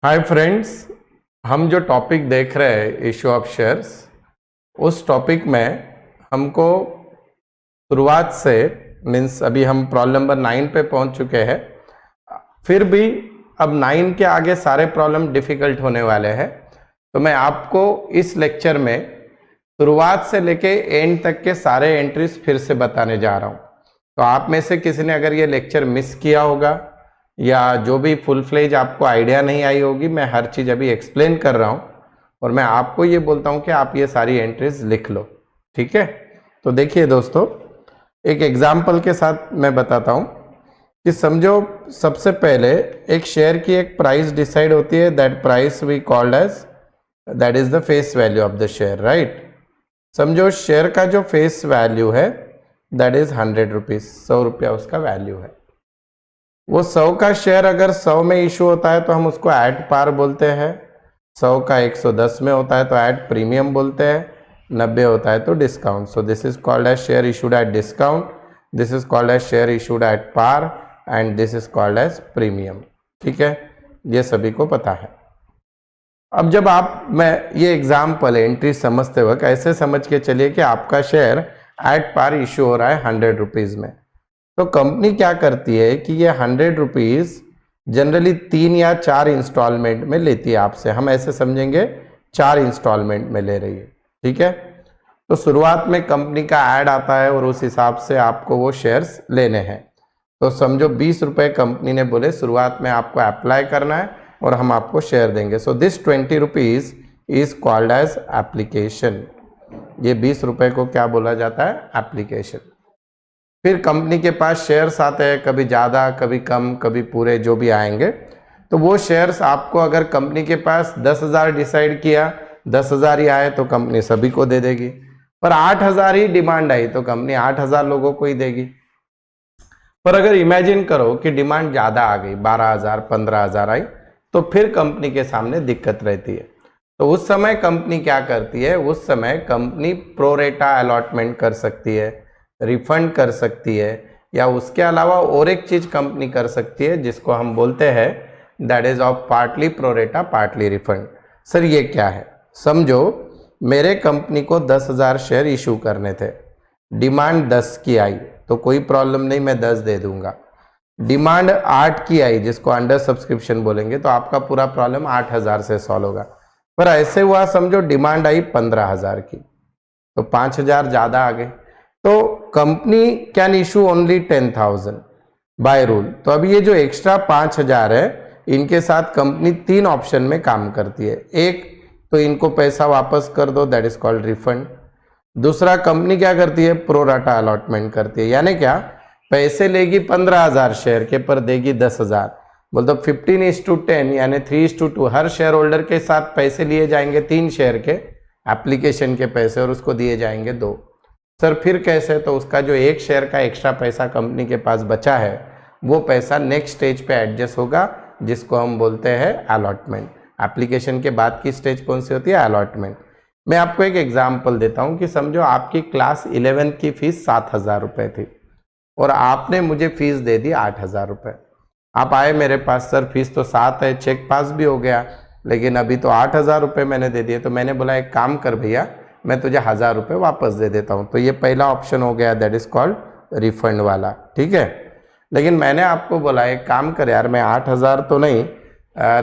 Hi friends, हम जो topic देख रहे हैं इशू ऑफ शेयर्स, उस टॉपिक में हमको शुरुआत से मीन्स अभी हम प्रॉब्लम नंबर 9 पे पहुंच चुके हैं। फिर भी अब 9 के आगे सारे प्रॉब्लम डिफिकल्ट होने वाले हैं, तो मैं आपको इस लेक्चर में शुरुआत से लेके एंड तक के सारे एंट्रीज फिर से बताने जा रहा हूँ। तो आप में से किसी ने अगर ये लेक्चर मिस किया होगा या जो भी फुल फ्लेज आपको आइडिया नहीं आई होगी, मैं हर चीज़ अभी एक्सप्लेन कर रहा हूँ और मैं आपको ये बोलता हूँ कि आप ये सारी एंट्रीज लिख लो, ठीक है। तो देखिए दोस्तों, एक एग्जाम्पल के साथ मैं बताता हूँ कि समझो सबसे पहले एक शेयर की एक प्राइस डिसाइड होती है, that price we called as that is the face value of the share, right. समझो शेयर का जो फेस वैल्यू है दैट इज 100 रुपीज, 100 रुपया उसका वैल्यू है। वो 100 का शेयर अगर 100 में इशू होता है तो हम उसको एट पार बोलते हैं, 100 का 110 में होता है तो एट प्रीमियम बोलते हैं, 90 होता है तो discount. So this is called as share issued at discount, this is called as share issued at par and this is called as premium, ठीक है। ये सभी को पता है। अब जब आप मैं ये एग्जाम्पल एंट्री समझते वक्त ऐसे समझ के चलिए कि आपका शेयर एट पार इशू हो रहा है 100 रुपीज में, तो कंपनी क्या करती है कि ये 100 रुपीज जनरली 3 या 4 इंस्टॉलमेंट में लेती है आपसे। हम ऐसे समझेंगे 4 इंस्टॉलमेंट में ले रही है, ठीक है। तो शुरुआत में कंपनी का ऐड आता है और उस हिसाब से आपको वो शेयर्स लेने हैं। तो समझो 20 रुपये कंपनी ने बोले शुरुआत में आपको अप्लाई करना है और हम आपको शेयर देंगे। So this 20 rupees is called as application. ये 20 रुपये को क्या बोला जाता है? एप्लीकेशन। फिर कंपनी के पास शेयर्स आते हैं, कभी ज़्यादा कभी कम कभी पूरे जो भी आएंगे। तो वो शेयर्स आपको अगर कंपनी के पास 10,000 डिसाइड किया, 10,000 ही आए तो कंपनी सभी को दे देगी, पर 8,000 ही डिमांड आई तो कंपनी 8,000 लोगों को ही देगी। पर अगर इमेजिन करो कि डिमांड ज़्यादा आ गई, 12,000 15,000 आई, तो फिर कंपनी के सामने दिक्कत रहती है। तो उस समय कंपनी क्या करती है? उस समय कंपनी प्रोरेटा अलॉटमेंट कर सकती है, रिफंड कर सकती है, या उसके अलावा और एक चीज कंपनी कर सकती है जिसको हम बोलते हैं that is of partly pro rata partly refund. Sir ये क्या है? समझो मेरे कंपनी को 10,000 शेयर इशू करने थे, डिमांड 10 की आई तो कोई प्रॉब्लम नहीं, मैं 10 दे दूंगा। डिमांड 8 की आई जिसको अंडर सब्सक्रिप्शन बोलेंगे, तो आपका पूरा प्रॉब्लम 8,000 से सॉल्व होगा। पर ऐसे हुआ समझो डिमांड आई 15,000 की, तो 5,000 ज्यादा आ गए, तो company can issue only 10,000 by rule. तो अभी ये जो एक्स्ट्रा 5,000 है, इनके साथ कंपनी 3 ऑप्शन में काम करती है। एक तो इनको पैसा वापस कर दो, दैट इज कॉल्ड रिफंड। दूसरा कंपनी क्या करती है? प्रोराटा अलॉटमेंट करती है, यानी क्या? पैसे लेगी 15,000 शेयर के, पर देगी 10,000। बोल तो 15:10 यानी 3:2, हर शेयर होल्डर के साथ पैसे लिए जाएंगे 3 शेयर के एप्लीकेशन के पैसे, और उसको दिए जाएंगे 2। सर फिर कैसे? तो उसका जो 1 शेयर का एक्स्ट्रा पैसा कंपनी के पास बचा है, वो पैसा नेक्स्ट स्टेज पे एडजस्ट होगा, जिसको हम बोलते हैं अलॉटमेंट। एप्लीकेशन के बाद की स्टेज कौन सी होती है? अलॉटमेंट। मैं आपको एक एग्जांपल देता हूं कि समझो आपकी क्लास 11 की फीस 7,000 रुपये थी और आपने मुझे फीस दे दी 8,000 रुपये। आप आए मेरे पास, सर फीस तो 7 है, चेक पास भी हो गया, लेकिन अभी तो 8,000 रुपये मैंने दे दिए। तो मैंने बोला एक काम कर भैया, मैं तुझे 1,000 रुपये वापस दे देता हूँ। तो ये पहला ऑप्शन हो गया, दैट इज कॉल्ड रिफंड वाला, ठीक है। लेकिन मैंने आपको बोला एक काम कर यार, मैं 8,000 तो नहीं,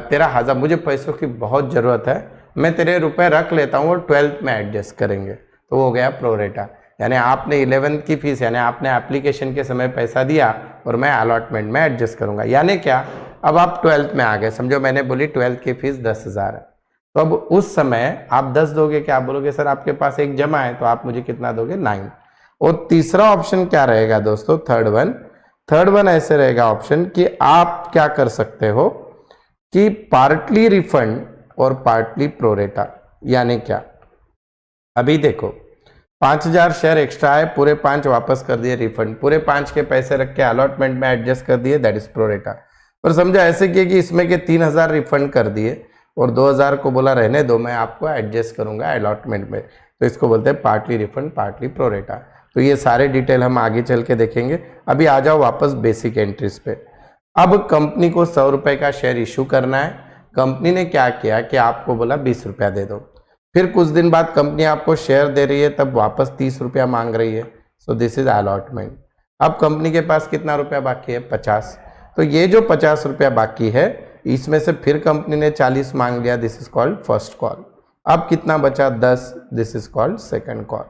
तेरा 1,000, मुझे पैसों की बहुत ज़रूरत है, मैं तेरे रुपए रख लेता हूँ और 12th में एडजस्ट करेंगे। तो हो गया प्रोरेटा, यानी आपने 11th की फीस यानी आपने एप्लीकेशन के समय पैसा दिया और मैं अलॉटमेंट में एडजस्ट करूँगा। यानी क्या? अब आप 12th में आ गए, समझो मैंने बोली 12th की फीस 10,000 है, तो अब उस समय आप 10 दोगे, क्या बोलोगे? सर आपके पास एक जमा है, तो आप मुझे कितना दोगे? 9। और तीसरा ऑप्शन क्या रहेगा दोस्तों? थर्ड वन ऐसे रहेगा ऑप्शन कि आप क्या कर सकते हो कि पार्टली रिफंड और पार्टली प्रोरेटा। यानी क्या? अभी देखो 5,000 शेयर एक्स्ट्रा है, पूरे 5 वापस कर दिए रिफंड, पूरे 5 के पैसे रख के अलॉटमेंट में एडजस्ट कर दिए, दैट इज प्रोरेटा। पर समझो ऐसे किए कि इसमें के 3,000 रिफंड कर दिए और 2,000 को बोला रहने दो, मैं आपको एडजस्ट करूंगा अलॉटमेंट में, तो इसको बोलते हैं पार्टली रिफंड पार्टली प्रोरेटा। तो ये सारे डिटेल हम आगे चल के देखेंगे। अभी आ जाओ वापस बेसिक एंट्रीज पे। अब कंपनी को 100 रुपये का शेयर इशू करना है, कंपनी ने क्या किया कि आपको बोला 20 रुपया दे दो, फिर कुछ दिन बाद कंपनी आपको शेयर दे रही है, तब वापस 30 रुपया मांग रही है। सो दिस इज अलॉटमेंट। अब कंपनी के पास कितना रुपया बाकी है? 50। तो ये जो 50 रुपया बाकी है, इसमें से फिर कंपनी ने 40 मांग लिया, this is called first call. अब कितना बचा? 10, this is called second call.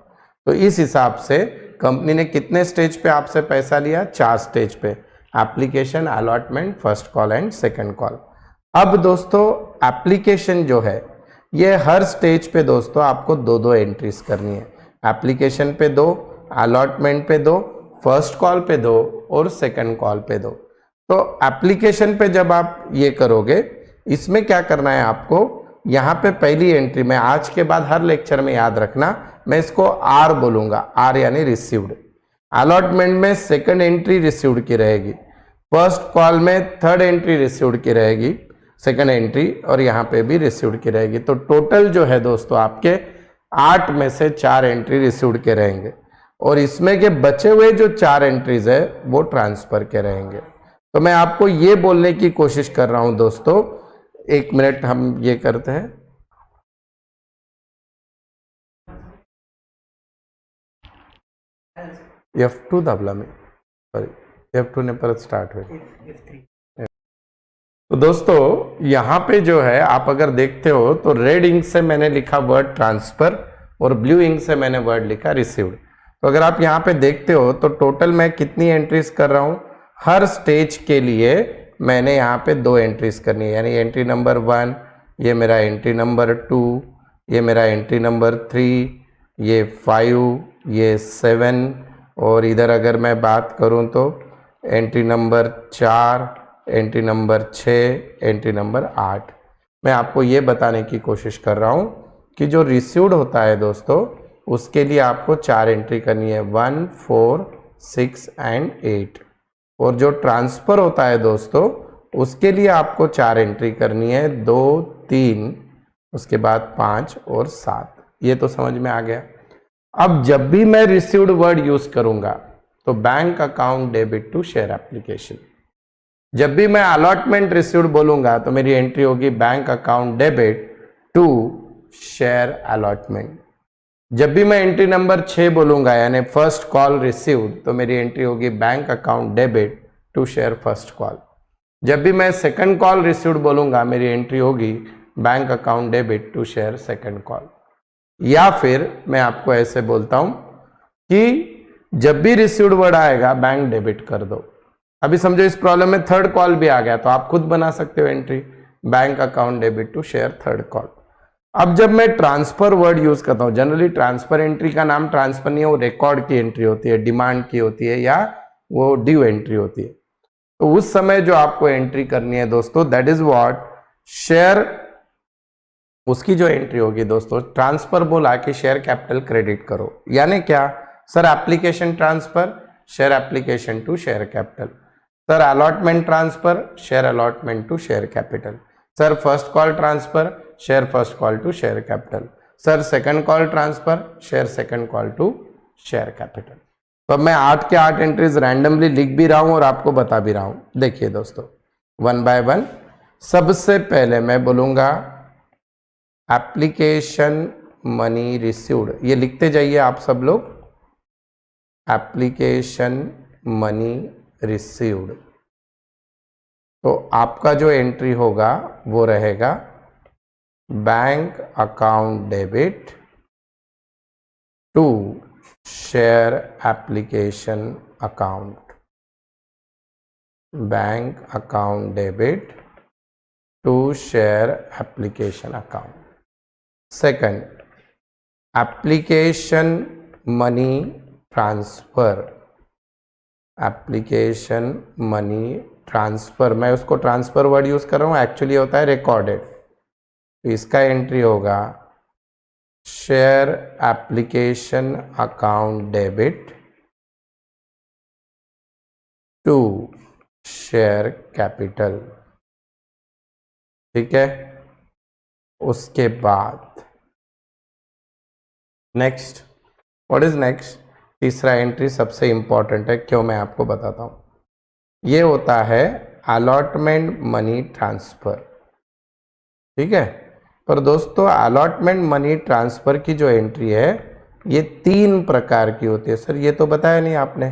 तो इस हिसाब से कंपनी ने कितने स्टेज पे आपसे पैसा लिया? 4 स्टेज पे, application, allotment, first call and second call. अब दोस्तों एप्लीकेशन जो है, ये हर स्टेज पे दोस्तों आपको 2-2 एंट्रीज करनी है। एप्लीकेशन पे 2, अलॉटमेंट पे 2, फर्स्ट कॉल पे 2 और सेकंड कॉल पे 2। तो एप्लीकेशन पे जब आप ये करोगे, इसमें क्या करना है आपको? यहाँ पे पहली एंट्री में, आज के बाद हर लेक्चर में याद रखना, मैं इसको आर बोलूंगा, आर यानी रिसीव्ड। अलॉटमेंट में सेकंड एंट्री रिसीव्ड की रहेगी, फर्स्ट कॉल में थर्ड एंट्री रिसीव्ड की रहेगी, सेकंड एंट्री, और यहाँ पे भी रिसीव्ड की रहेगी। तो टोटल जो है दोस्तों आपके 8 में से 4 एंट्री रिसीव्ड के रहेंगे, और इसमें के बचे हुए जो 4 एंट्रीज है वो ट्रांसफर के रहेंगे। तो मैं आपको ये बोलने की कोशिश कर रहा हूं दोस्तों, 1 मिनट हम ये करते हैं। F2 दाबला में, सॉरी F2 ने परत स्टार्ट हुई। तो दोस्तों यहाँ पे जो है, आप अगर देखते हो तो रेड इंक से मैंने लिखा वर्ड ट्रांसफर और ब्लू इंक से मैंने वर्ड लिखा रिसीव्ड। तो अगर आप यहाँ पे देखते हो तो टोटल मैं कितनी एंट्रीज कर रहा हूँ? हर स्टेज के लिए मैंने यहाँ पे 2 एंट्रीज करनी है, यानी एंट्री नंबर 1, ये मेरा एंट्री नंबर 2, ये मेरा एंट्री नंबर 3, ये 5, ये 7, और इधर अगर मैं बात करूँ तो entry number 4, entry number 6, entry number 8। मैं आपको ये बताने की कोशिश कर रहा हूँ कि जो रिसीव्ड होता है दोस्तों, उसके लिए आपको 4 एंट्री करनी है, 1, 4, 6 एंड 8। और जो ट्रांसफर होता है दोस्तों, उसके लिए आपको 4 एंट्री करनी है, 2, 3, उसके बाद 5 और 7। ये तो समझ में आ गया। अब जब भी मैं रिसीव्ड वर्ड यूज करूंगा तो bank account debit to share application. जब भी मैं अलॉटमेंट रिसीव्ड बोलूंगा तो मेरी एंट्री होगी bank account debit to share allotment. जब भी मैं एंट्री नंबर 6 बोलूंगा, यानी फर्स्ट कॉल रिसीव्ड, तो मेरी एंट्री होगी bank account debit to share first call. जब भी मैं सेकंड कॉल रिसीव्ड बोलूंगा, मेरी एंट्री होगी bank account debit to share second call. या फिर मैं आपको ऐसे बोलता हूं कि जब भी रिसीव्ड वर्ड आएगा बैंक डेबिट कर दो। अभी समझो इस प्रॉब्लम में थर्ड कॉल भी आ गया, तो आप खुद बना सकते हो entry, bank account debit to share third call. अब जब मैं ट्रांसफर वर्ड यूज करता हूं, जनरली ट्रांसफर एंट्री का नाम ट्रांसफर नहीं है, वो रिकॉर्ड की एंट्री होती है, डिमांड की होती है, या वो ड्यू एंट्री होती है। तो उस समय जो आपको एंट्री करनी है दोस्तों, दैट इज व्हाट शेयर, उसकी जो एंट्री होगी दोस्तों, ट्रांसफर बोला कि शेयर कैपिटल क्रेडिट करो, यानी क्या sir? Application transfer, share application to share capital. Sir allotment transfer, share allotment to share capital. Sir first call transfer, share first call to share capital. Sir second call transfer, share second call to share capital. तो अब मैं 8 के 8 entries randomly लिख भी रहा हूं और आपको बता भी रहा हूं। देखिए दोस्तों, 1 बाय 1। सबसे पहले मैं बोलूंगा एप्लीकेशन मनी रिसीव्ड, ये लिखते जाइए आप सब लोग, एप्लीकेशन मनी रिसीव्ड। तो आपका जो एंट्री होगा वो रहेगा bank account debit to share application account, bank account debit to share application account. Second, application money transfer, application money transfer, मैं उसको ट्रांसफर वर्ड यूज कर रहा हूं, एक्चुअली होता है रिकॉर्डेड। तो इसका एंट्री होगा share application account debit to share capital. ठीक है, उसके बाद नेक्स्ट, व्हाट इज नेक्स्ट? तीसरा एंट्री सबसे इंपॉर्टेंट है, क्यों? मैं आपको बताता हूं। ये होता है अलॉटमेंट मनी ट्रांसफर। ठीक है। पर दोस्तों अलॉटमेंट मनी ट्रांसफ़र की जो एंट्री है ये 3 प्रकार की होती है। सर ये तो बताया नहीं आपने।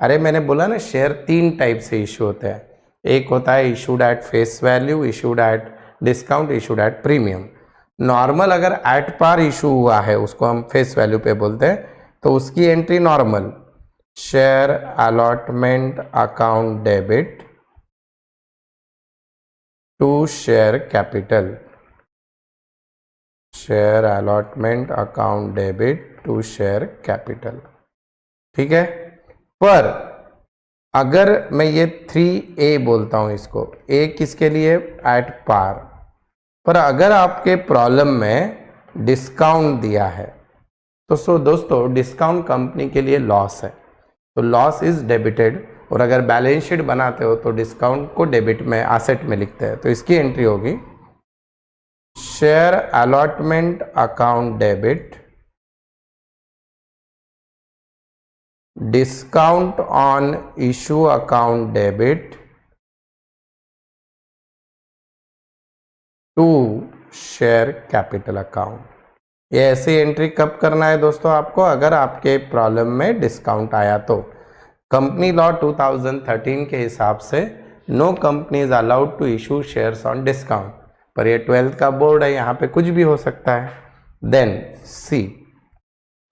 अरे मैंने बोला ना शेयर 3 टाइप से इशू होते हैं। एक होता है issued at face value, issued at discount, issued at premium. Normal अगर एट पार इशू हुआ है उसको हम फेस वैल्यू पे बोलते हैं, तो उसकी entry normal share allotment account debit to share capital, share allotment account debit to share capital. ठीक है। पर अगर मैं ये 3A बोलता हूं, इसको ए किसके लिए, एट पार। पर अगर आपके प्रॉब्लम में डिस्काउंट दिया है तो दोस्तों डिस्काउंट कंपनी के लिए लॉस है, तो लॉस इज डेबिटेड। और अगर बैलेंस शीट बनाते हो तो डिस्काउंट को डेबिट में एसेट में लिखते हैं, तो इसकी एंट्री होगी share allotment account debit discount on issue account debit to share capital account. ये ऐसी एंट्री कब करना है दोस्तों आपको, अगर आपके प्रॉब्लम में डिस्काउंट आया तो। कंपनी लॉ 2013 के हिसाब से no company is allowed to issue shares on discount. पर ये 12th का बोर्ड है, यहाँ पे कुछ भी हो सकता है। देन सी,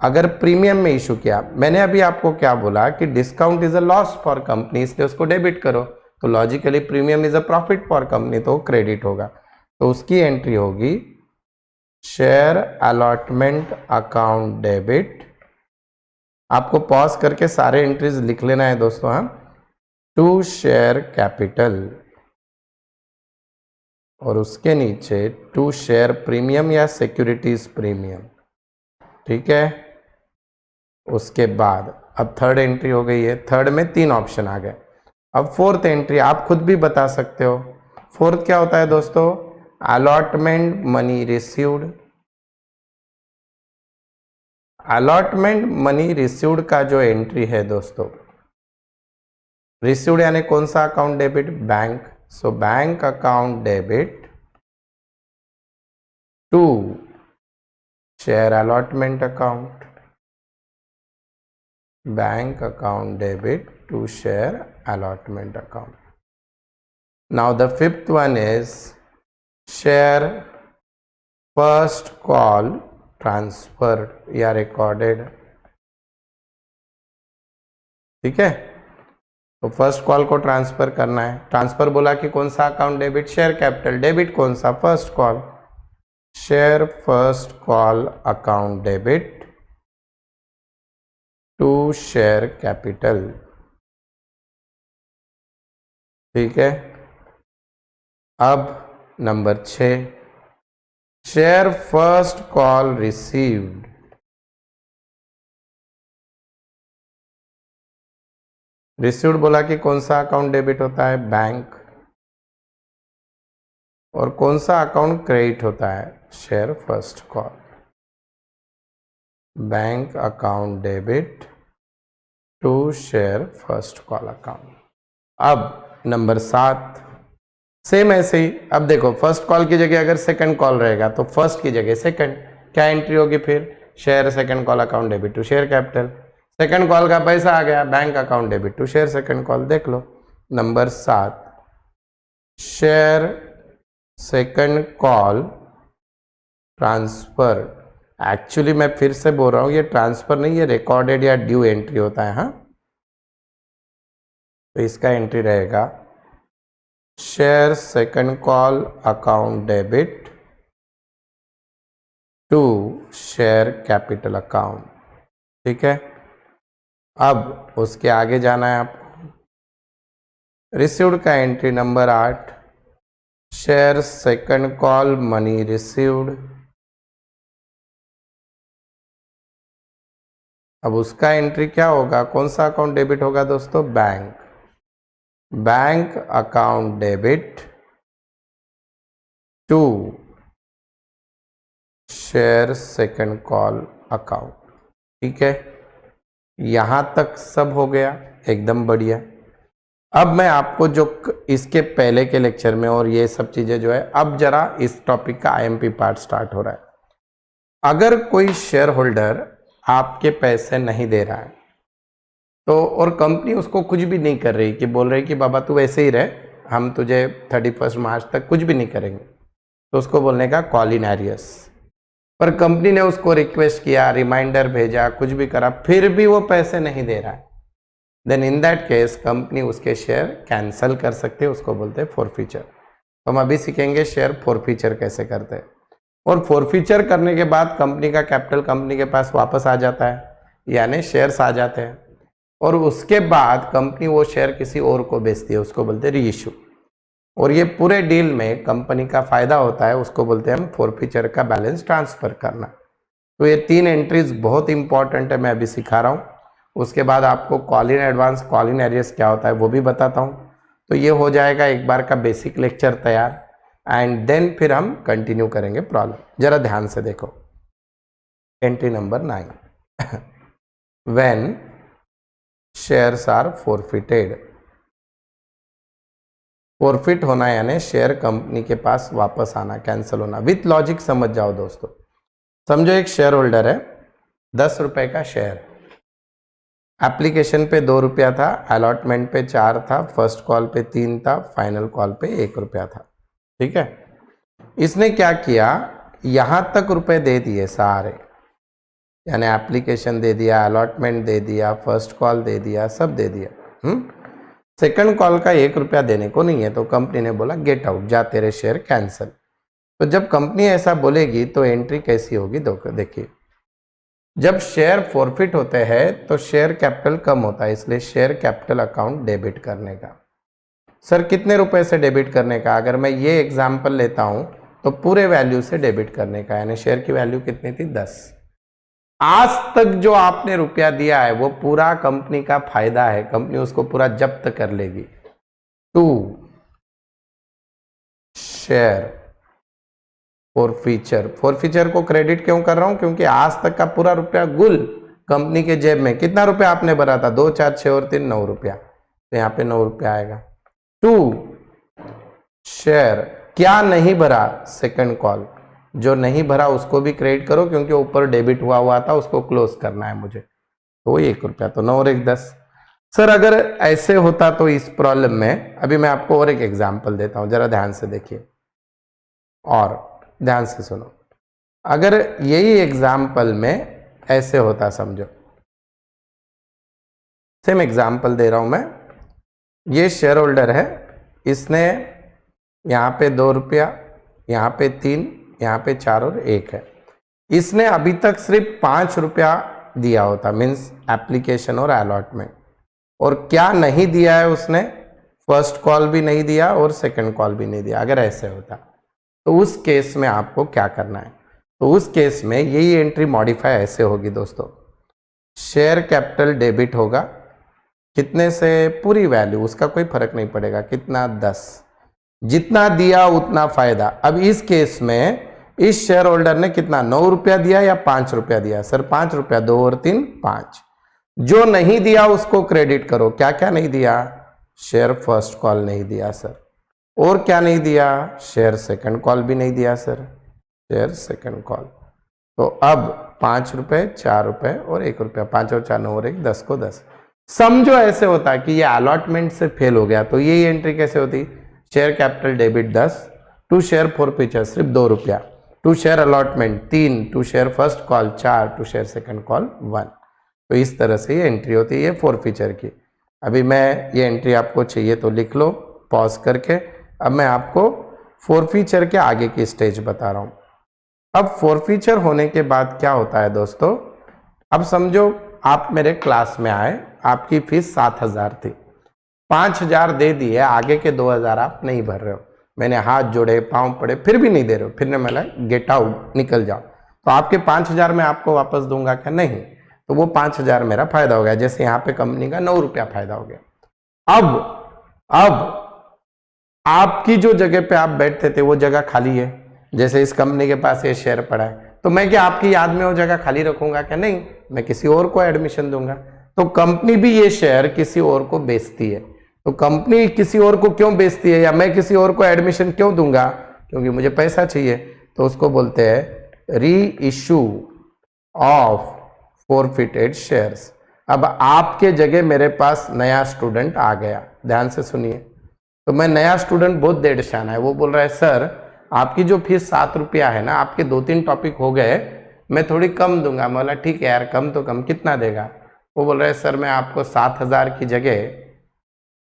अगर प्रीमियम में इशू किया, मैंने अभी आपको क्या बोला कि discount is a loss for company, इसलिए उसको डेबिट करो, तो logically premium is a profit for company, तो क्रेडिट होगा। तो उसकी एंट्री होगी शेयर अलॉटमेंट अकाउंट डेबिट, आपको पॉज करके सारे एंट्रीज लिख लेना है दोस्तों, हाँ, टू शेयर कैपिटल, और उसके नीचे टू शेयर प्रीमियम या सिक्योरिटीज प्रीमियम। ठीक है। उसके बाद अब थर्ड एंट्री हो गई है, थर्ड में 3 ऑप्शन आ गए। अब फोर्थ एंट्री आप खुद भी बता सकते हो। फोर्थ क्या होता है दोस्तों, allotment money received. Allotment money received का जो एंट्री है दोस्तों, रिसीव्ड यानी कौन सा account debit, bank. So bank account debit to share allotment account, bank account debit to share allotment account. Now the fifth one is share first call transferred या recorded। ठीक है। तो फर्स्ट कॉल को transfer करना है, transfer बोला कि कौन सा account debit, share capital, debit कौन सा, first call, share first call account debit to share capital. ठीक है। अब number 6, share first call received. Received बोला कि कौन सा अकाउंट डेबिट होता है, बैंक, और कौन सा अकाउंट क्रेडिट होता है, share first call, bank account debit to share first call account. अब नंबर 7, सेम ऐसे ही। अब देखो फर्स्ट कॉल की जगह अगर सेकंड कॉल रहेगा तो फर्स्ट की जगह सेकंड, क्या एंट्री होगी फिर, share second call account debit to share capital. Second call का पैसा आ गया, bank account debit to share second call. देख लो number 7, share second call transfer. Actually मैं फिर से बोल रहा हूं, ये ट्रांसफर नहीं, ये रिकॉर्डेड या ड्यू एंट्री होता है। हाँ, तो इसका एंट्री रहेगा share second call account debit to share capital account. ठीक है। अब उसके आगे जाना है आपको, रिसीव्ड का entry number 8, share second call money received. अब उसका एंट्री क्या होगा, कौन सा अकाउंट डेबिट होगा दोस्तों, bank, bank account debit to share second call account. ठीक है। यहां तक सब हो गया, एकदम बढ़िया। अब मैं आपको जो इसके पहले के लेक्चर में और ये सब चीजें जो है, अब जरा इस टॉपिक का आईएमपी पार्ट स्टार्ट हो रहा है। अगर कोई शेयर होल्डर आपके पैसे नहीं दे रहा है तो, और कंपनी उसको कुछ भी नहीं कर रही, कि बोल रही कि बाबा तू वैसे ही रहे, हम तुझे 31 मार्च तक कुछ भी नहीं करेंगे, तो उसको बोलने का कॉल इन एरियस। पर कंपनी ने उसको रिक्वेस्ट किया, रिमाइंडर भेजा, कुछ भी करा, फिर भी वो पैसे नहीं दे रहा है, then in that case company उसके शेयर कैंसिल कर सकते हैं, उसको बोलते हैं फॉरफीचर। तो हम अभी सीखेंगे शेयर फॉरफीचर कैसे करते हैं। और फॉरफीचर करने के बाद कंपनी का कैपिटल कंपनी के पास वापस आ जाता है, यानी शेयर्स आ जाते हैं, और उसके बाद कंपनी वो शेयर किसी और को बेचती है, उसको बोलते हैं री इशू। और ये पूरे डील में कंपनी का फायदा होता है, उसको बोलते हैं हम फॉरफीचर का बैलेंस ट्रांसफर करना। तो ये 3 एंट्रीज बहुत इंपॉर्टेंट है, मैं अभी सिखा रहा हूँ। उसके बाद आपको call in advance, call in areas क्या होता है वो भी बताता हूँ। तो ये हो जाएगा एक बार का बेसिक लेक्चर तैयार, एंड देन फिर हम कंटिन्यू करेंगे प्रॉब्लम। जरा ध्यान से देखो, entry number 9 when shares are forfeited. Forfeit होना यानी शेयर कंपनी के पास वापस आना, कैंसिल होना। विथ लॉजिक समझ जाओ दोस्तों। समझो एक शेयर होल्डर है, 10 रुपए का शेयर, एप्लीकेशन पे 2 रुपया था, अलॉटमेंट पे 4 था, फर्स्ट कॉल पे 3 था, फाइनल कॉल पे 1 रुपया था। ठीक है, इसने क्या किया, यहां तक रुपए दे दिए सारे, यानी एप्लीकेशन दे दिया, अलॉटमेंट दे दिया, फर्स्ट कॉल दे दिया, सब दे दिया। सेकंड कॉल का 1 रुपया देने को नहीं है, तो कंपनी ने बोला गेट आउट, जा तेरे शेयर कैंसिल। तो जब कंपनी ऐसा बोलेगी तो एंट्री कैसी होगी देखिए। जब शेयर फॉरफिट होते हैं तो शेयर कैपिटल कम होता है, इसलिए शेयर कैपिटल अकाउंट डेबिट करने का। सर कितने रुपए से डेबिट करने का? अगर मैं ये एग्जांपल लेता हूं तो पूरे वैल्यू से डेबिट करने का, यानी शेयर की वैल्यू कितनी थी 10। आज तक जो आपने रुपया दिया है वो पूरा कंपनी का फायदा है, कंपनी उसको पूरा जब्त कर लेगी। 2 शेयर फॉरफीचर। फॉरफीचर को क्रेडिट क्यों कर रहा हूं? क्योंकि आज तक का पूरा रुपया गुल कंपनी के जेब में। कितना रुपया आपने भरा था? 2 4 6 और 3 9 रुपया, तो यहां पे 9 रुपया आएगा। 2 शेयर क्या नहीं भरा, सेकंड कॉल, जो नहीं भरा उसको भी क्रेडिट करो, क्योंकि ऊपर डेबिट हुआ था, उसको क्लोज करना है मुझे, तो 1 रुपया, तो 9 और 1 10। सर अगर ऐसे होता तो इस प्रॉब्लम में, अभी मैं आपको और एक एग्जांपल देता हूं, जरा ध्यान से देखिए और ध्यान से सुनो। अगर यही एग्जाम्पल में ऐसे होता, समझो सेम एग्जाम्पल दे रहा हूं मैं। ये शेयर होल्डर है, इसने यहां पे 2 रुपया, यहां पे 3, यहां पे 4 और 1 है। इसने अभी तक सिर्फ 5 रुपया दिया होता, मीन्स एप्लीकेशन और अलॉटमेंट, और क्या नहीं दिया है उसने? फर्स्ट कॉल भी नहीं दिया और सेकंड कॉल भी नहीं दिया। अगर ऐसे होता तो उस केस में आपको क्या करना है? तो उस केस में यही एंट्री मॉडिफाई ऐसे होगी दोस्तों। शेयर कैपिटल डेबिट होगा, कितने से? पूरी वैल्यू, उसका कोई फर्क नहीं पड़ेगा, कितना? 10। जितना दिया उतना फायदा। अब इस केस में इस शेयर होल्डर ने कितना, 9 रुपया दिया या 5 रुपया दिया? सर 5 रुपया, 2 और 3 5। जो नहीं दिया उसको क्रेडिट करो। क्या क्या नहीं दिया? शेयर फर्स्ट कॉल नहीं दिया सर, और क्या नहीं दिया? शेयर सेकंड कॉल भी नहीं दिया सर, शेयर सेकंड कॉल। तो अब 5 रुपए, 4 रुपए और 1 रुपया, 5 और 4 9 और 1 10 को 10। समझो ऐसे होता कि ये अलॉटमेंट से फेल हो गया, तो ये एंट्री कैसे होती? Share capital debit 10, to share forfeiture सिर्फ 2 रुपया, to share allotment 3, to share first call 4, to share second call 1। तो इस तरह से ये एंट्री होती है, ये फॉरफीचर की। अभी मैं ये एंट्री आपको चाहिए तो लिख लो पॉज करके। अब मैं आपको फॉरफीचर के आगे की स्टेज बता रहा हूं। अब फॉरफीचर होने के बाद क्या होता है दोस्तों? अब समझो आप मेरे क्लास में आए, आपकी फीस 7,000 थी, 5,000 दे दिए, आगे के 2,000 आप नहीं भर रहे हो। मैंने हाथ जोड़े, पांव पड़े, फिर भी नहीं दे रहे हो, फिर ने बोला गेट आउट, निकल जाओ। तो आपके 5,000 मैं आपको वापस दूंगा क्या? नहीं। तो वो 5,000 मेरा फायदा हो गया, जैसे यहाँ पे कंपनी का 9 रुपया फायदा हो गया। अब आपकी जो जगह पे आप बैठते थे वो जगह खाली है, जैसे इस कंपनी के पास ये शेयर पड़ा है, तो मैं क्या आपकी याद में वो जगह खाली रखूंगा क्या? नहीं, मैं किसी और को एडमिशन दूंगा। तो कंपनी भी ये शेयर किसी और को बेचती है, तो कंपनी किसी और को क्यों बेचती है या मैं किसी और को एडमिशन क्यों दूंगा, क्योंकि मुझे पैसा चाहिए। तो उसको बोलते हैं री इशू ऑफ फॉरफिटेड शेयर्स। अब आपके जगह मेरे पास नया स्टूडेंट आ गया, ध्यान से सुनिए। तो मैं नया स्टूडेंट बहुत देर से आना है, वो बोल रहा है सर आपकी जो फीस 7 रुपया है ना, आपके 2-3 टॉपिक हो गए, मैं थोड़ी कम दूंगा। मैं बोला ठीक है यार, कम तो कम, कितना देगा? वो बोल रहा है सर मैं आपको 7,000 की जगह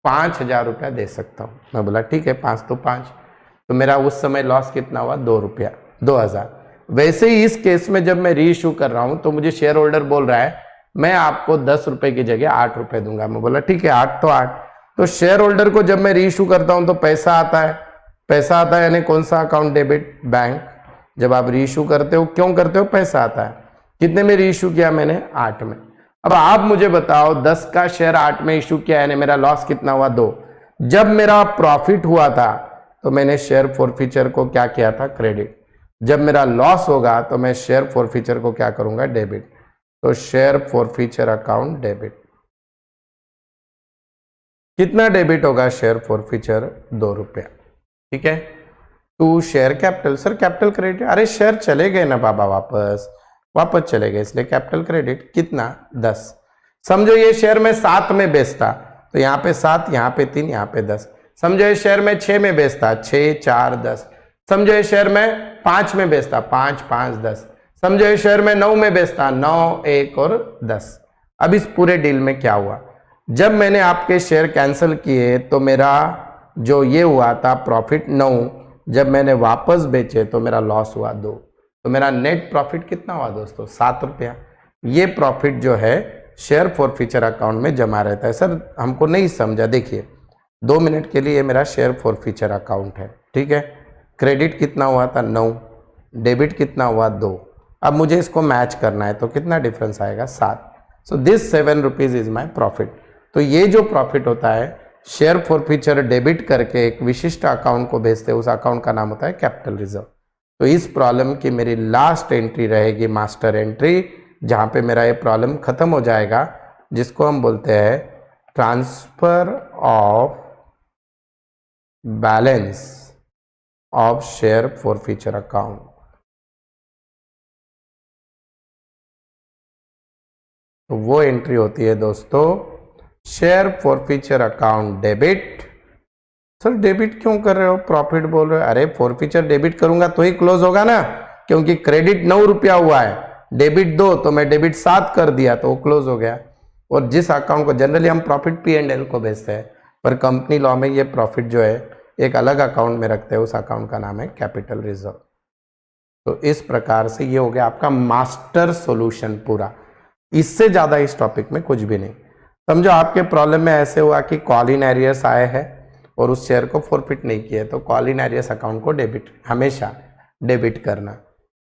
5,000 रुपया दे सकता हूँ। मैं बोला ठीक है, 5 तो 5। तो मेरा उस समय लॉस कितना हुआ? 2 रुपया, 2,000। वैसे ही इस केस में जब मैं री इशू कर रहा हूँ तो मुझे शेयर होल्डर बोल रहा है मैं आपको 10 रुपए की जगह 8 रुपए दूंगा। मैं बोला ठीक है, 8 तो 8। तो शेयर होल्डर को जब मैं री इशू करता हूं तो पैसा आता है, पैसा आता है यानी कौन सा अकाउंट? Debit, bank. जब आप री इशू करते हो, क्यों करते हो? पैसा आता है। कितने में री इशू किया मैंने? 8 में। अब आप मुझे बताओ 10 का शेयर 8 में इशू किया यानी मेरा लॉस कितना हुआ? 2। जब मेरा प्रॉफिट हुआ था तो मैंने शेयर फॉरफीचर को क्या किया था? क्रेडिट। जब मेरा लॉस होगा तो मैं शेयर फॉरफीचर को क्या करूंगा? डेबिट। तो शेयर फॉरफीचर अकाउंट डेबिट। कितना डेबिट होगा शेयर फॉरफीचर? 2 रुपया। ठीक है। To share capital, sir capital credit, अरे शेयर चले गए ना बाबा, वापस चले गए, इसलिए कैपिटल क्रेडिट। कितना? 10। समझो ये शेयर में 7 में बेचता तो यहाँ पे 7, यहाँ पे 3, यहाँ पे 10। समझो ये शेयर में 6 में बेचता, 6, 4, 10। समझो ये शेयर में 5 में बेचता, 5, 5, 10। समझो ये शेयर में 9 में बेचता, 9, 1 और 10। अब इस पूरे डील में क्या हुआ? जब मैंने आपके शेयर कैंसिल किए तो मेरा जो ये हुआ था प्रॉफिट 9, जब मैंने वापस बेचे तो मेरा लॉस हुआ 2। तो मेरा नेट प्रॉफिट कितना हुआ दोस्तों? 7 रुपया। ये प्रॉफिट जो है शेयर फॉरफीचर अकाउंट में जमा रहता है। सर हमको नहीं समझा, देखिए 2 मिनट के लिए मेरा शेयर फॉरफीचर अकाउंट है, ठीक है। क्रेडिट कितना हुआ था? 9। डेबिट कितना हुआ? 2। अब मुझे इसको मैच करना है तो कितना डिफरेंस आएगा? 7। So this 7 rupees is my profit. तो ये जो प्रॉफिट होता है शेयर फॉरफीचर डेबिट करके एक विशिष्ट अकाउंट को भेजते हैं, उस अकाउंट का नाम होता है कैपिटल रिजर्व। तो इस प्रॉब्लम की मेरी लास्ट एंट्री रहेगी मास्टर एंट्री, जहाँ पे मेरा ये प्रॉब्लम खत्म हो जाएगा, जिसको हम बोलते हैं transfer of balance of share forfeiture account. तो वो एंट्री होती है दोस्तों share forfeiture account debit. Sir debit क्यों कर रहे हो? प्रॉफिट बोल रहे हो। अरे फॉरफीचर डेबिट करूंगा तो ही क्लोज होगा ना, क्योंकि क्रेडिट 9 रुपया हुआ है, डेबिट 2, तो मैं डेबिट 7 कर दिया तो वो क्लोज हो गया। और जिस अकाउंट को जनरली हम प्रॉफिट P&L को भेजते हैं, पर कंपनी लॉ में ये प्रॉफिट जो है एक अलग अकाउंट में रखते हैं, उस अकाउंट का नाम है कैपिटल रिजर्व। तो इस प्रकार से ये हो गया आपका मास्टर सॉल्यूशन पूरा। इससे ज़्यादा इस टॉपिक में कुछ भी नहीं। समझो आपके प्रॉब्लम में ऐसे हुआ कि कॉल इन एरियर्स आए हैं और उस शेयर को फॉरफिट नहीं किया, तो कॉल इन एरियर्स अकाउंट को डेबिट, हमेशा डेबिट करना।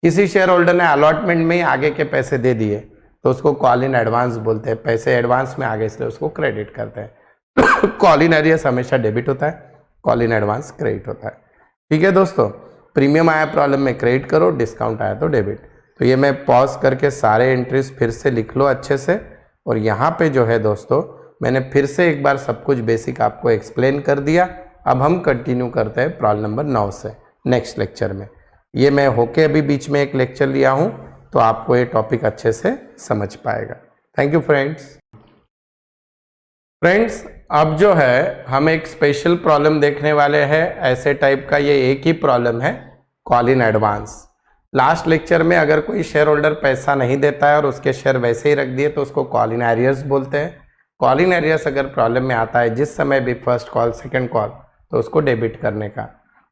किसी शेयर होल्डर ने अलॉटमेंट में ही आगे के पैसे दे दिए तो उसको कॉल इन एडवांस बोलते हैं, पैसे एडवांस में आगे इसलिए उसको क्रेडिट करते हैं। कॉल इन एरियर्स हमेशा डेबिट होता है, कॉल इन एडवांस क्रेडिट होता है। ठीक है दोस्तों, प्रीमियम आया प्रॉब्लम में क्रेडिट करो, डिस्काउंट आया तो डेबिट। तो ये मैं पॉज करके सारे एंट्रीज फिर से लिख लो अच्छे से। और यहाँ पे जो है दोस्तों मैंने फिर से एक बार सब कुछ बेसिक आपको एक्सप्लेन कर दिया। अब हम कंटिन्यू करते हैं प्रॉब्लम नंबर 9 से नेक्स्ट लेक्चर में। ये मैं होके अभी बीच में एक लेक्चर लिया हूँ तो आपको ये टॉपिक अच्छे से समझ पाएगा। Thank you friends. फ्रेंड्स अब जो है हम एक स्पेशल प्रॉब्लम देखने वाले हैं ऐसे टाइप का। ये एक ही प्रॉब्लम है, call in advance. Last lecture में अगर कोई शेयर होल्डर पैसा नहीं देता है और उसके शेयर वैसे ही रख दिए तो उसको कॉल इन एरियर्स बोलते हैं। कॉल इन एरियर्स अगर प्रॉब्लम में आता है जिस समय भी फर्स्ट कॉल सेकंड कॉल, तो उसको डेबिट करने का,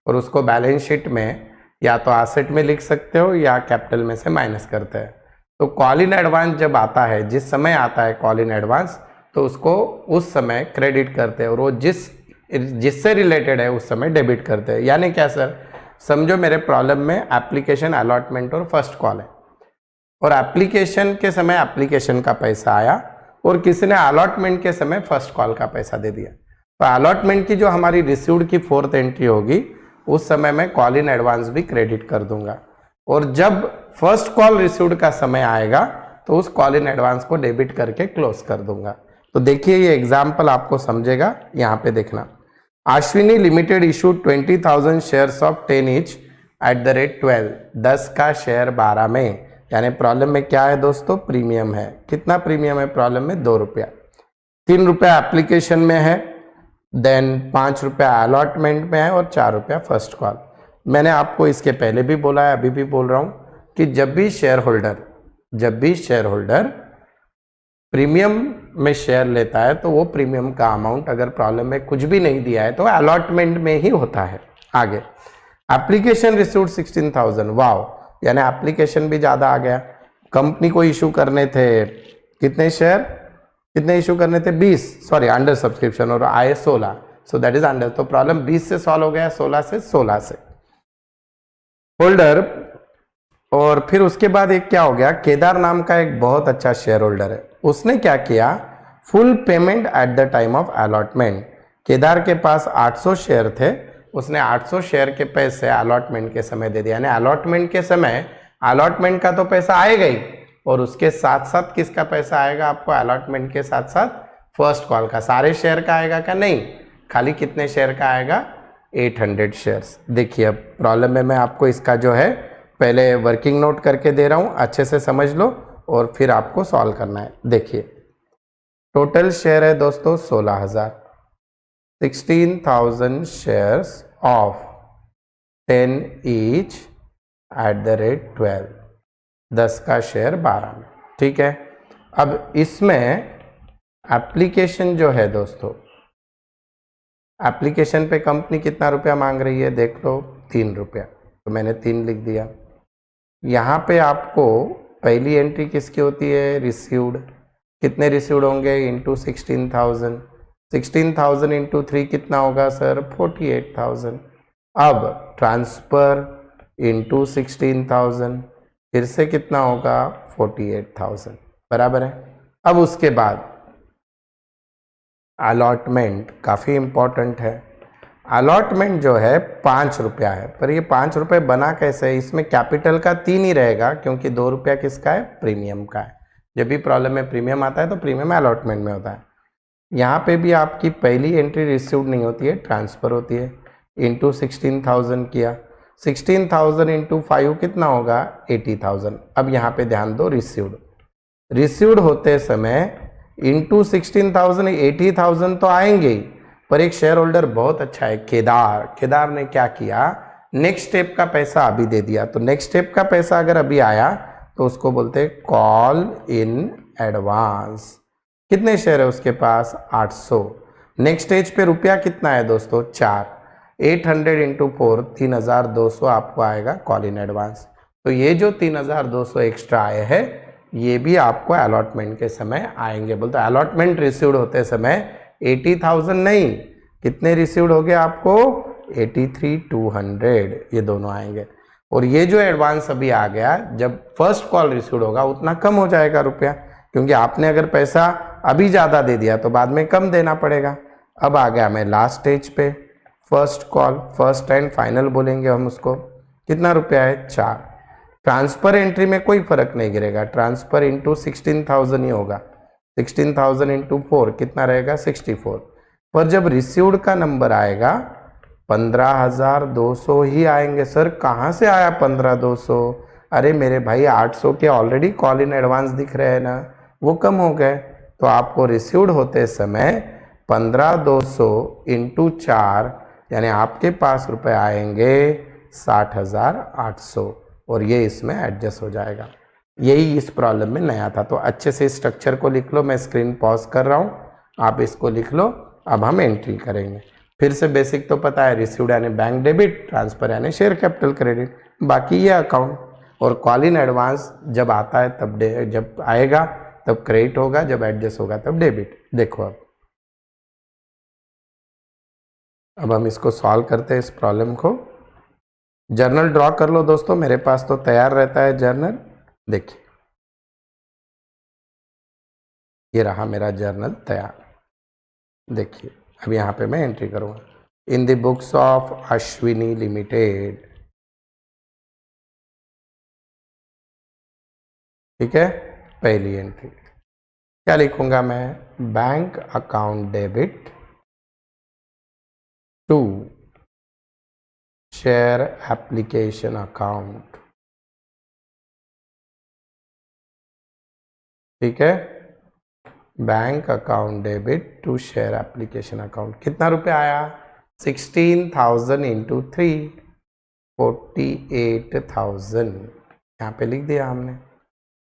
और उसको बैलेंस शीट में या तो एसेट में लिख सकते हो या कैपिटल में से माइनस करते हैं। तो कॉल इन एडवांस जब आता है, जिस समय आता है कॉल इन एडवांस, तो उसको उस समय क्रेडिट करते हैं और वो जिससे रिलेटेड है उस समय डेबिट करते हैं। यानी क्या सर? समझो मेरे प्रॉब्लम में एप्लीकेशन, अलॉटमेंट और फर्स्ट कॉल है, और एप्लीकेशन के समय एप्लीकेशन का पैसा आया और किसी ने अलॉटमेंट के समय फर्स्ट कॉल का पैसा दे दिया। तो अलॉटमेंट की जो हमारी रिसीव्ड की 4th एंट्री होगी उस समय मैं कॉल इन एडवांस भी क्रेडिट कर दूंगा, और जब फर्स्ट कॉल रिसीव्ड का समय आएगा तो उस कॉल इन एडवांस को डेबिट करके क्लोज कर दूंगा। तो देखिए ये एग्जाम्पल आपको समझेगा, यहाँ पे देखना। Ashwini limited issue 20,000 shares of 10 each eight the rate 12, 10 का शेयर 12 में। यानी प्रॉब्लम में क्या है दोस्तों, प्रीमियम है। कितना प्रीमियम है प्रॉब्लम में, 2 रुपया। 3 रुपया एप्लीकेशन में है, देन 5 रुपया अलॉटमेंट में है और 4 रुपया फर्स्ट कॉल। मैंने आपको इसके पहले भी बोला है, अभी भी बोल रहा हूँ कि जब भी शेयर होल्डर प्रीमियम में शेयर लेता है तो वो प्रीमियम का अमाउंट अगर प्रॉब्लम में कुछ भी नहीं दिया है तो अलॉटमेंट में ही होता है। आगे एप्लीकेशन रिसीव्ड 16,000, वाओ, यानी एप्लीकेशन भी ज़्यादा आ गया। कंपनी को इशू करने थे कितने शेयर, कितने इशू करने थे, 20, सॉरी अंडर सब्सक्रिप्शन, और आए 16, सो दैट इज अंडर। तो प्रॉब्लम 20 से सॉल्व हो गया, 16 से होल्डर। और फिर उसके बाद एक क्या हो गया, केदार नाम का एक बहुत अच्छा शेयर होल्डर है, उसने क्या किया, full payment at the time of allotment. Kedar के पास 800 शेयर थे, उसने 800 शेयर के पैसे अलॉटमेंट के समय दे दिया। यानी अलॉटमेंट के समय अलॉटमेंट का तो पैसा आएगा ही, और उसके साथ साथ किसका पैसा आएगा आपको, अलॉटमेंट के साथ साथ फर्स्ट कॉल का। सारे शेयर का आएगा क्या, नहीं, खाली कितने शेयर का आएगा, 800 शेयर्स। देखिए अब प्रॉब्लम में मैं आपको इसका जो है पहले वर्किंग नोट करके दे रहा हूं, अच्छे से समझ लो और फिर आपको सॉल्व करना है। देखिए टोटल शेयर है दोस्तों 16,000, 16,000 shares of 10 each eight the rate 12, 10 का शेयर 12 में, ठीक है। अब इसमें एप्लीकेशन जो है दोस्तों, एप्लीकेशन पे कंपनी कितना रुपया मांग रही है, देख लो 3 रुपया, तो मैंने 3 लिख दिया। यहाँ पे आपको पहली एंट्री किसकी होती है, रिसीव्ड, कितने रिसीव्ड होंगे, इंटू 16,000, 16,000 इंटू 3 कितना होगा सर, 48,000। अब ट्रांसफर इंटू 16,000, फिर से कितना होगा, 48,000, बराबर है। अब उसके बाद अलॉटमेंट काफ़ी इंपॉर्टेंट है। अलॉटमेंट जो है 5 रुपया है, पर ये 5 रुपये बना कैसे है, इसमें कैपिटल का 3 ही रहेगा क्योंकि 2 रुपया किसका है, प्रीमियम का है। जब भी प्रॉब्लम में प्रीमियम आता है तो प्रीमियम अलॉटमेंट में होता है। यहाँ पे भी आपकी पहली एंट्री रिसीव्ड नहीं होती है, ट्रांसफ़र होती है। इंटू 16,000 किया, 16,000 इंटू 5 कितना होगा, 80,000। अब यहाँ पे ध्यान दो, रिसीव्ड होते समय इंटू 16,000 80,000 तो आएंगे ही, पर एक शेयर होल्डर बहुत अच्छा है, केदार ने क्या किया, नेक्स्ट स्टेप का पैसा अभी दे दिया। तो नेक्स्ट स्टेप का पैसा अगर अभी आया तो उसको बोलते हैं कॉल इन एडवांस। कितने शेयर है उसके पास, 800। नेक्स्ट स्टेज पे रुपया कितना है दोस्तों, 4, 800 इंटू 4, 3,200 आपको आएगा कॉल इन एडवांस। तो ये जो 3,200 एक्स्ट्रा आए हैं ये भी आपको अलॉटमेंट के समय आएंगे। बोलते अलॉटमेंट रिसीव्ड होते समय 80,000 नहीं, कितने रिसीव्ड हो गए आपको, 83,200, ये दोनों आएंगे। और ये जो एडवांस अभी आ गया, जब फर्स्ट कॉल रिसीव्ड होगा उतना कम हो जाएगा रुपया, क्योंकि आपने अगर पैसा अभी ज़्यादा दे दिया तो बाद में कम देना पड़ेगा। अब आ गया मैं लास्ट स्टेज पे, first call, first and final बोलेंगे हम उसको। कितना रुपया है, 4। ट्रांसफर एंट्री में कोई फर्क नहीं गिरेगा, ट्रांसफर इंटू 16,000 ही होगा, 16,000 इंटू 4 कितना रहेगा, 64। पर जब रिसीव्ड का नंबर आएगा 15,200 ही आएंगे। सर कहाँ से आया 15,200, अरे मेरे भाई 800 के ऑलरेडी कॉल इन एडवांस दिख रहे हैं ना, वो कम हो गए। तो आपको रिसीव्ड होते समय 15,200 इंटू 4, यानी आपके पास रुपए आएंगे 60,800, और ये इसमें एडजस्ट हो जाएगा। यही इस प्रॉब्लम में नया था। तो अच्छे से स्ट्रक्चर को लिख लो, मैं स्क्रीन पॉज कर रहा हूँ, आप इसको लिख लो। अब हम एंट्री करेंगे। फिर से बेसिक तो पता है, रिसीव्ड यानी बैंक डेबिट, ट्रांसफर यानी शेयर कैपिटल क्रेडिट, बाकी ये अकाउंट। और कॉल इन एडवांस जब आता है तब जब आएगा तब क्रेडिट होगा, जब एडजस्ट होगा तब डेबिट। देखो अब हम इसको सॉल्व करते हैं इस प्रॉब्लम को। जर्नल ड्रॉ कर लो दोस्तों, मेरे पास तो तैयार रहता है जर्नल। देखिए ये रहा मेरा जर्नल तैयार। देखिए अब यहाँ पे मैं एंट्री करूँगा, in the books of Ashwini limited, ठीक है, पहली एंट्री। क्या लिखूंगा मैं, bank account debit to share application account. ठीक है, bank account debit to share application account. कितना रुपया आया, 16,000 इंटू 3, 48,000। यहाँ पे लिख दिया हमने।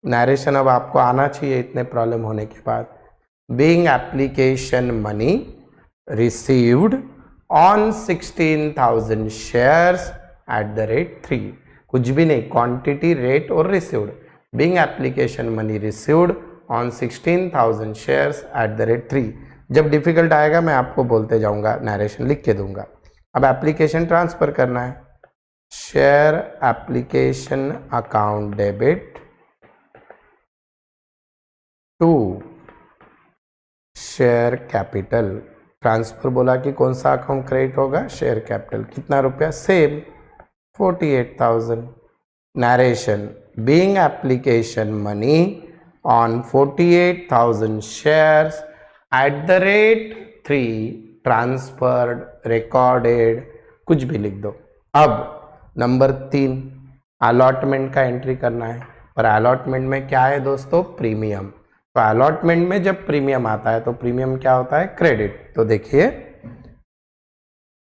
नरेशन अब आपको आना चाहिए इतने प्रॉब्लम होने के बाद। Being application money received on 16,000 shares at the rate 3, कुछ भी नहीं, क्वांटिटी, रेट और received. Being application money received on 16,000 shares at the rate 3। जब डिफिकल्ट आएगा मैं आपको बोलते जाऊंगा, नरेशन लिख के दूंगा। अब एप्लीकेशन ट्रांसफर करना है, share application account debit to share capital. Transfer बोला कि कौन सा अकाउंट क्रेडिट होगा, शेयर कैपिटल। कितना रुपया, same 48,000। Narration, being application money on 48,000 shares at the rate 3 transferred, recorded, कुछ भी लिख दो। अब नंबर 3, अलॉटमेंट का एंट्री करना है। और अलॉटमेंट में क्या है दोस्तों, प्रीमियम। तो अलॉटमेंट में जब प्रीमियम आता है तो प्रीमियम क्या होता है, क्रेडिट। तो देखिए,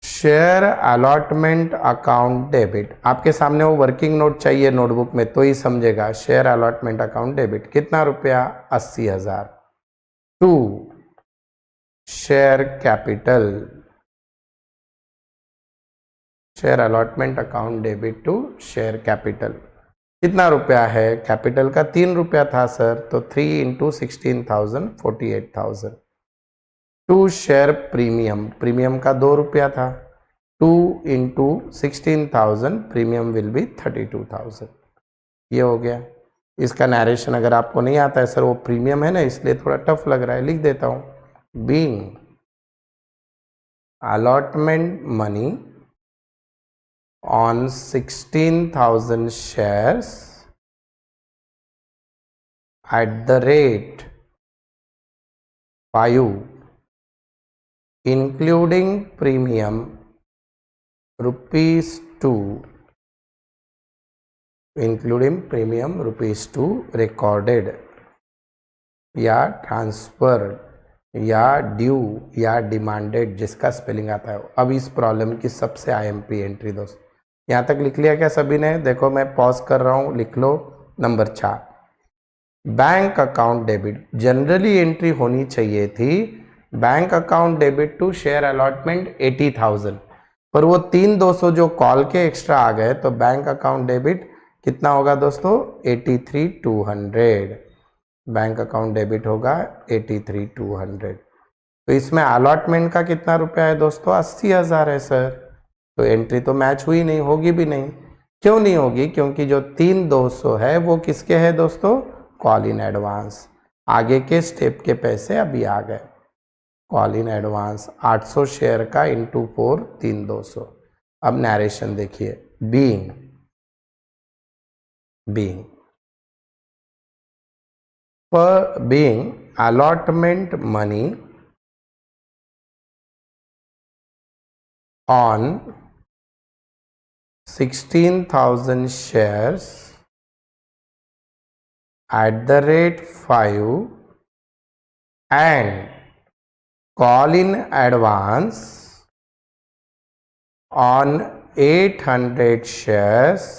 शेयर अलॉटमेंट अकाउंट डेबिट, आपके सामने वो वर्किंग नोट चाहिए नोटबुक में तो ही समझेगा। शेयर अलॉटमेंट अकाउंट डेबिट कितना रुपया, 80,000 to share capital. Share allotment account debit to share capital कितना रुपया है, कैपिटल का 3 रुपया था सर, तो 3 into 16,000 48,000 to share premium, premium का 2 रुपया था, 2 इंटू 16,000 प्रीमियम विल बी 32,000। ये हो गया। इसका नरेशन अगर आपको नहीं आता है सर, वो प्रीमियम है ना इसलिए थोड़ा टफ लग रहा है, लिख देता हूँ। Being allotment money on 16,000 shares at the rate 5 including premium rupees 2, including premium rupees 2 recorded या ट्रांसफर या ड्यू या डिमांडेड, जिसका स्पेलिंग आता है। अब इस प्रॉब्लम की सबसे आईएमपी एंट्री दोस्तों, यहाँ तक लिख लिया क्या सभी ने, देखो मैं पॉज कर रहा हूँ, लिख लो। Number 4, bank account debit, generally entry होनी चाहिए थी bank account debit to share allotment 80,000, पर वो 3,200 जो कॉल के एक्स्ट्रा आ गए, तो बैंक अकाउंट डेबिट कितना होगा दोस्तों, 83,200। बैंक अकाउंट डेबिट होगा 83,200। तो इसमें अलॉटमेंट का कितना रुपया है दोस्तों, 80,000 है सर। तो एंट्री तो मैच हुई नहीं, होगी भी नहीं। क्यों नहीं होगी, क्योंकि जो 3,200 है वो किसके है दोस्तों, कॉल इन एडवांस। आगे के स्टेप के पैसे अभी आ गए, कॉल इन एडवांस 800 शेयर का इंटू 4 3,200। अब नरेशन देखिए, being allotment money on 16,000 shares at the rate 5 and call in advance on 800 shares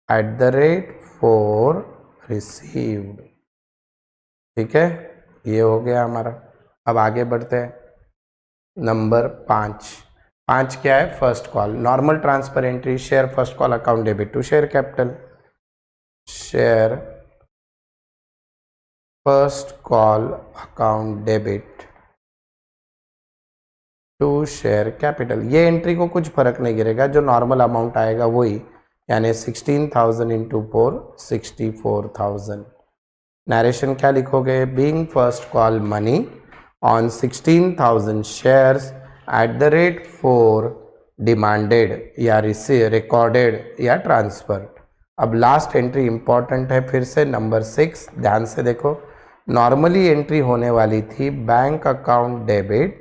at the rate 4 received. ठीक है, ये हो गया हमारा। अब आगे बढ़ते हैं, नंबर 5 क्या है, first call normal transfer entry, share first call account debit to share capital, share first call account debit to share capital. ये एंट्री को कुछ फर्क नहीं गिरेगा, जो नॉर्मल अमाउंट आएगा वही, यानी 16,000 इंटू 4 64,000। नरेशन क्या लिखोगे, being first call money on 16,000 shares at the rate 4 demanded या रिकॉर्डेड या ट्रांसफर। अब लास्ट एंट्री इंपॉर्टेंट है, फिर से नंबर 6 ध्यान से देखो। नॉर्मली एंट्री होने वाली थी bank account debit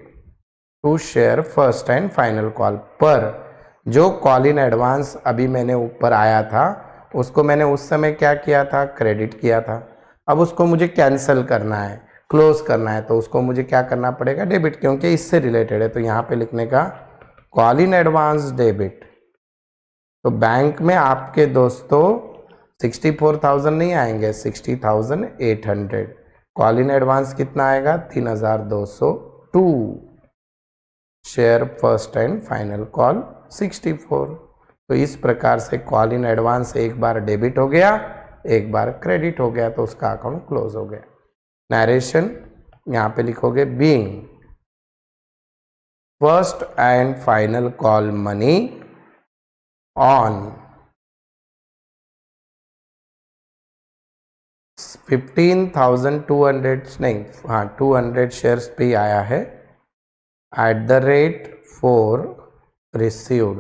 to share first and final call, पर जो कॉल इन एडवांस अभी मैंने ऊपर आया था उसको मैंने उस समय क्या किया था, क्रेडिट किया था। अब उसको मुझे कैंसिल करना है, क्लोज करना है, तो उसको मुझे क्या करना पड़ेगा, डेबिट, क्योंकि इससे रिलेटेड है। तो यहाँ पे लिखने का कॉल इन एडवांस डेबिट। तो बैंक में आपके दोस्तों 64,000 नहीं आएंगे, 60,800। कॉल इन एडवांस कितना आएगा, 3,202। Share first and final call 64। तो इस प्रकार से कॉल इन एडवांस एक बार डेबिट हो गया, एक बार क्रेडिट हो गया, तो उसका अकाउंट क्लोज हो गया। नरेशन यहाँ पे लिखोगे, being first and final call money on 15,200 नहीं, हाँ 200 शेयर्स पे आया है, eight the rate for received,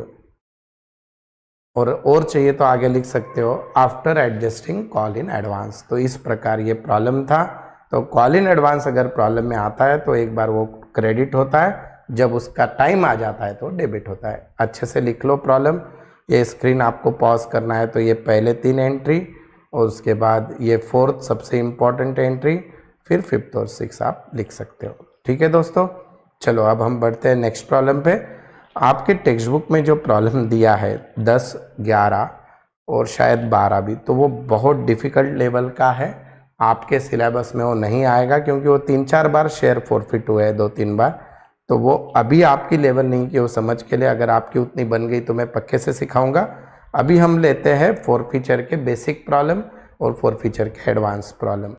और चाहिए तो आगे लिख सकते हो after adjusting call in advance. तो इस प्रकार ये प्रॉब्लम था। तो कॉल इन एडवांस अगर प्रॉब्लम में आता है तो एक बार वो क्रेडिट होता है, जब उसका टाइम आ जाता है तो डेबिट होता है। अच्छे से लिख लो प्रॉब्लम। ये स्क्रीन आपको पॉज करना है तो ये पहले 3 एंट्री, और उसके बाद ये 4th सबसे इम्पॉर्टेंट एंट्री, फिर 5th और 6th आप लिख सकते हो। ठीक है दोस्तों, चलो अब हम बढ़ते हैं नेक्स्ट प्रॉब्लम पे। आपके टेक्स्ट बुक में जो प्रॉब्लम दिया है 10, 11 और शायद 12 भी, तो वो बहुत डिफ़िकल्ट लेवल का है। आपके सिलेबस में वो नहीं आएगा क्योंकि वो 3-4 बार शेयर फॉरफिट हुए हैं, 2-3 बार। तो वो अभी आपकी लेवल नहीं कि वो समझ के लिए, अगर आपकी उतनी बन गई तो मैं पक्के से सिखाऊंगा। अभी हम लेते हैं फॉरफीचर के बेसिक प्रॉब्लम और फॉरफीचर के एडवांस प्रॉब्लम।